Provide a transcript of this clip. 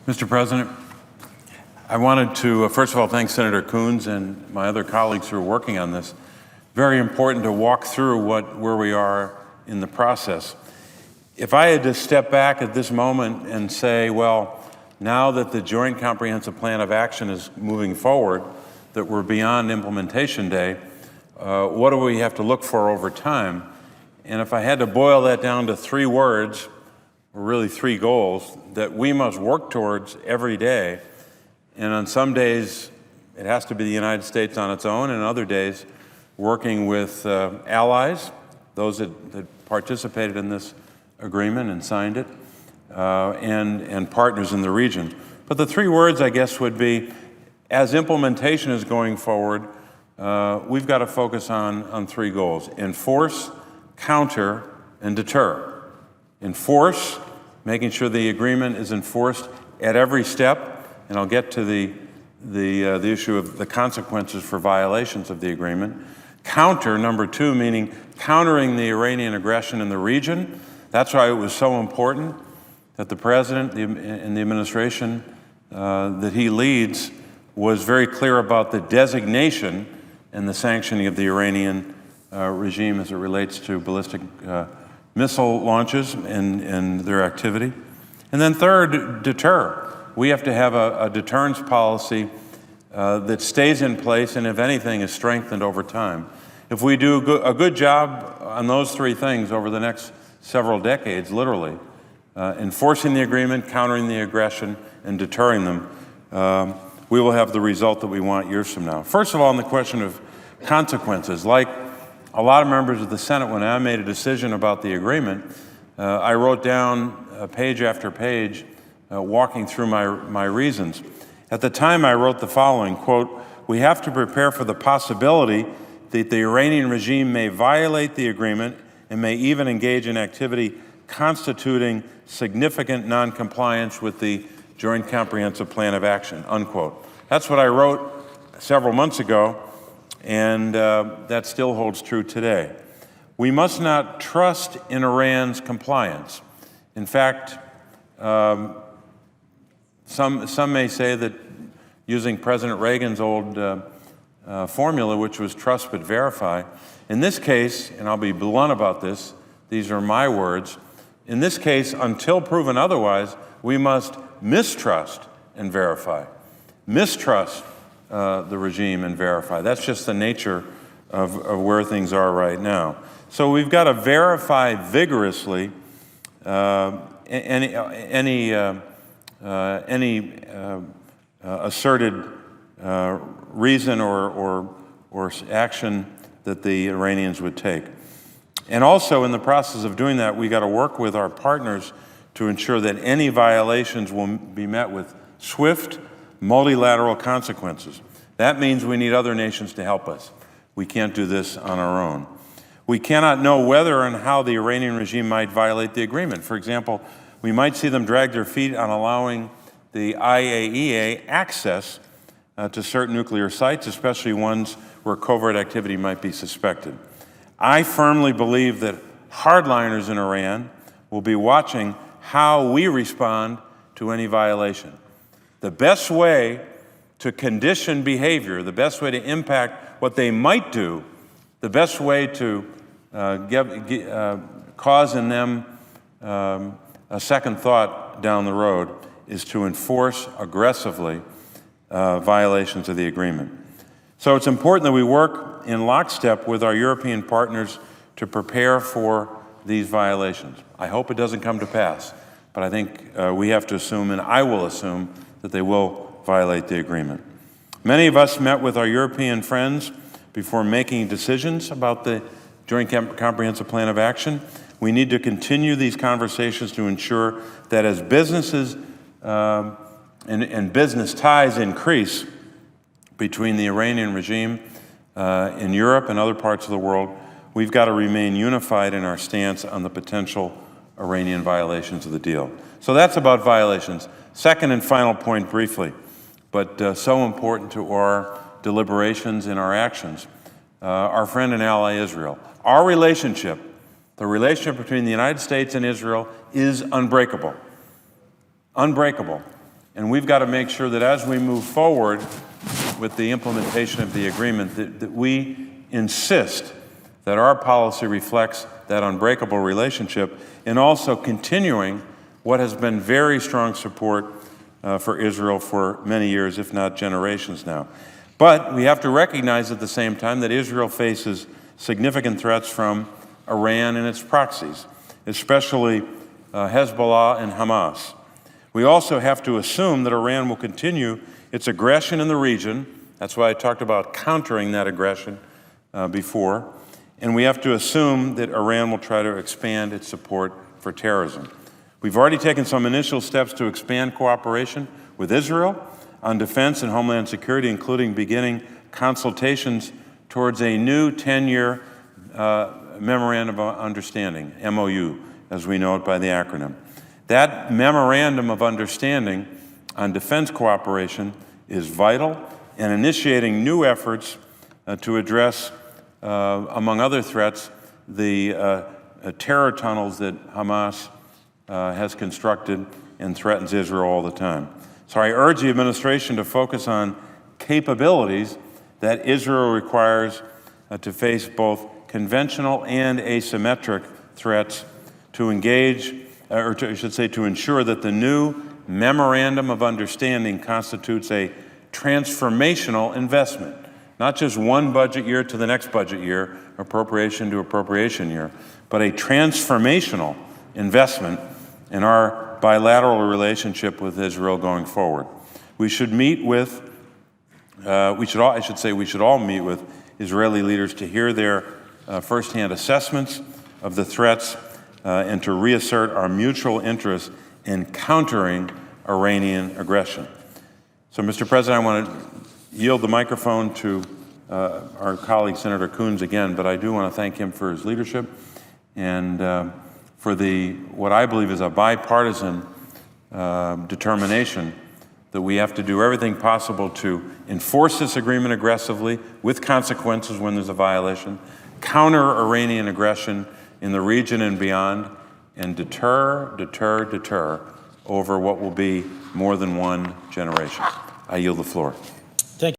Mr. President, I wanted to, first of all, thank Senator Coons and my other colleagues who are working on this. Very important to walk through where we are in the process. If I had to step back at this moment and say, well, now that the Joint Comprehensive Plan of Action is moving forward, that we're beyond implementation day, what do we have to look for over time? And if I had to boil that down to three words, or really three goals, that we must work towards every day, and on some days it has to be the United States on its own, and other days working with allies, those that participated in this agreement and signed it, and partners in the region. But the three words, I guess, would be, as implementation is going forward, we've got to focus on three goals: enforce, counter, and deter. Enforce, making sure the agreement is enforced at every step, and I'll get to the issue of the consequences for violations of the agreement. Counter, number two, meaning countering the Iranian aggression in the region. That's why it was so important that the President and the administration that he leads was very clear about the designation and the sanctioning of the Iranian regime as it relates to ballistic missile launches and their activity. And then third, deter. We have to have a deterrence policy that stays in place and, if anything, is strengthened over time. If we do a good job on those three things over the next several decades, literally, enforcing the agreement, countering the aggression, and deterring them, we will have the result that we want years from now. First of all, on the question of consequences, like a lot of members of the Senate, when I made a decision about the agreement, I wrote down page after page walking through my reasons. At the time, I wrote the following, quote, "We have to prepare for the possibility that the Iranian regime may violate the agreement and may even engage in activity constituting significant noncompliance with the Joint Comprehensive Plan of Action," unquote. That's what I wrote several months ago, and that still holds true today. We must not trust in Iran's compliance. In fact, some may say that using President Reagan's old formula, which was trust but verify, in this case, and I'll be blunt about this, these are my words, in this case, until proven otherwise, we must mistrust and verify. Mistrust the regime and verify. That's just the nature of where things are right now. So we've got to verify vigorously any asserted reason or action that the Iranians would take. And also, in the process of doing that, we got to work with our partners to ensure that any violations will be met with swift, multilateral consequences. That means we need other nations to help us. We can't do this on our own. We cannot know whether and how the Iranian regime might violate the agreement. For example, we might see them drag their feet on allowing the IAEA access to certain nuclear sites, especially ones where covert activity might be suspected. I firmly believe that hardliners in Iran will be watching how we respond to any violation. The best way to condition behavior, the best way to impact what they might do, the best way to cause in them a second thought down the road is to enforce aggressively violations of the agreement. So it's important that we work in lockstep with our European partners to prepare for these violations. I hope it doesn't come to pass, but I think we have to assume, and I will assume, that they will violate the agreement. Many of us met with our European friends before making decisions about the Joint Comprehensive Plan of Action. We need to continue these conversations to ensure that as businesses and business ties increase between the Iranian regime in Europe and other parts of the world, we've got to remain unified in our stance on the potential Iranian violations of the deal. So that's about violations. Second and final point briefly, but so important to our deliberations and our actions, our friend and ally Israel. Our relationship, the relationship between the United States and Israel, is unbreakable. Unbreakable. And we've got to make sure that as we move forward with the implementation of the agreement, that we insist that our policy reflects that unbreakable relationship, and also continuing what has been very strong support for Israel for many years, if not generations now. But we have to recognize at the same time that Israel faces significant threats from Iran and its proxies, especially Hezbollah and Hamas. We also have to assume that Iran will continue its aggression in the region. That's why I talked about countering that aggression before. And we have to assume that Iran will try to expand its support for terrorism. We've already taken some initial steps to expand cooperation with Israel on defense and homeland security, including beginning consultations towards a new 10-year Memorandum of Understanding, MOU, as we know it by the acronym. That Memorandum of Understanding on defense cooperation is vital in initiating new efforts to address, among other threats, the terror tunnels that Hamas has constructed and threatens Israel all the time. So I urge the administration to focus on capabilities that Israel requires to face both conventional and asymmetric threats, to engage, to ensure that the new Memorandum of Understanding constitutes a transformational investment, not just one budget year to the next budget year, appropriation to appropriation year, but a transformational investment in our bilateral relationship with Israel going forward. We should all meet with Israeli leaders to hear their firsthand assessments of the threats and to reassert our mutual interest in countering Iranian aggression. So, Mr. President, I want to yield the microphone to our colleague, Senator Coons, again, but I do want to thank him for his leadership and for what I believe is a bipartisan determination that we have to do everything possible to enforce this agreement aggressively with consequences when there's a violation, counter Iranian aggression in the region and beyond, and deter over what will be more than one generation. I yield the floor.